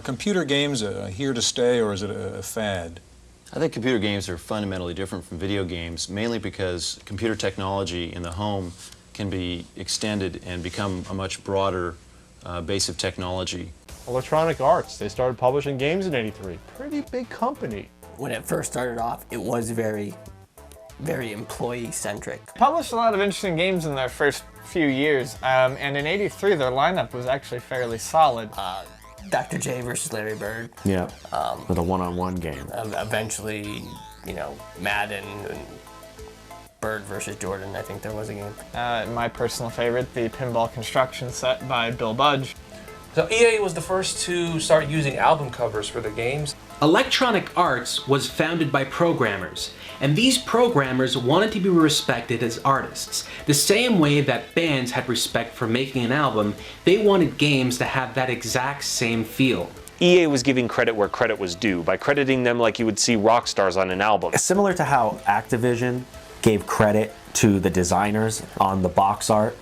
computer games here to stay, or is it a fad? I think computer games are fundamentally different from video games, mainly because computer technology in the home can be extended and become a much broader base of technology. Electronic Arts, they started publishing games in '83. Pretty big company. When it first started off, it was very employee-centric. Published a lot of interesting games in their first few years, and in '83 their lineup was actually fairly solid. Dr. J versus Larry Bird. Yeah, with a one-on-one game. Eventually, you know, Madden and Bird versus Jordan, I think there was a game. My personal favorite, the Pinball Construction Set by Bill Budge. So EA was the first to start using album covers for their games. Electronic Arts was founded by programmers, and these programmers wanted to be respected as artists. The same way that bands had respect for making an album, they wanted games to have that exact same feel. EA was giving credit where credit was due by crediting them like you would see rock stars on an album. Similar to how Activision gave credit to the designers on the box art,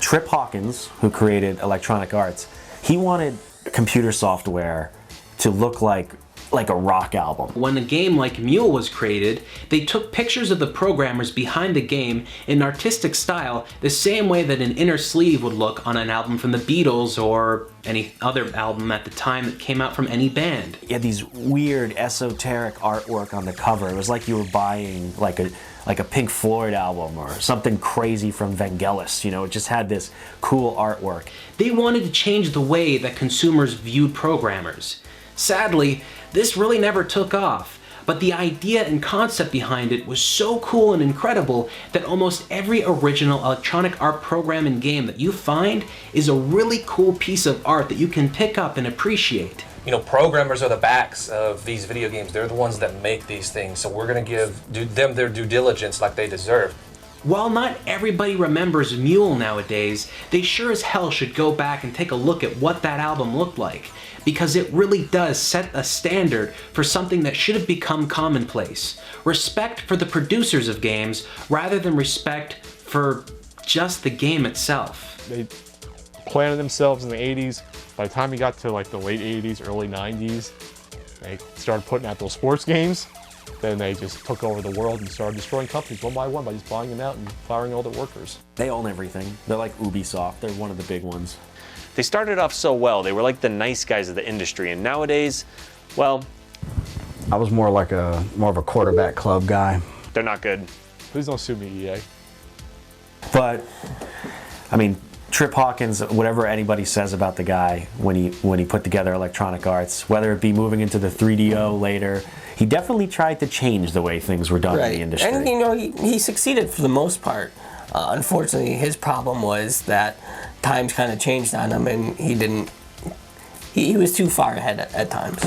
Trip Hawkins, who created Electronic Arts, he wanted computer software to look like a rock album. When a game like Mule was created, they took pictures of the programmers behind the game in an artistic style, the same way that an inner sleeve would look on an album from the Beatles or any other album at the time that came out from any band. You had these weird esoteric artwork on the cover. It was like you were buying like a Pink Floyd album or something crazy from Vangelis. You know, it just had this cool artwork. They wanted to change the way that consumers viewed programmers. Sadly, this really never took off, but the idea and concept behind it was so cool and incredible that almost every original electronic art program and game that you find is a really cool piece of art that you can pick up and appreciate. You know, programmers are the backs of these video games. They're the ones that make these things, so we're going to give them their due diligence like they deserve. While not everybody remembers Mule nowadays, they sure as hell should go back and take a look at what that album looked like, because it really does set a standard for something that should have become commonplace. Respect for the producers of games rather than respect for just the game itself. They planted themselves in the '80s. By the time we got to like the late '80s, early '90s, they started putting out those sports games. Then they just took over the world and started destroying companies one by just buying them out and firing all their workers. They own everything. They're like Ubisoft. They're one of the big ones. They started off so well, they were like the nice guys of the industry, and nowadays, well, I was more of a quarterback club guy. they're not good. Please don't sue me, EA. But, I mean, Trip Hawkins, whatever anybody says about the guy when he put together Electronic Arts, whether it be moving into the 3DO later, he definitely tried to change the way things were done in the industry. And you know, he succeeded for the most part. Unfortunately, his problem was that times kind of changed on him, and he was too far ahead at times.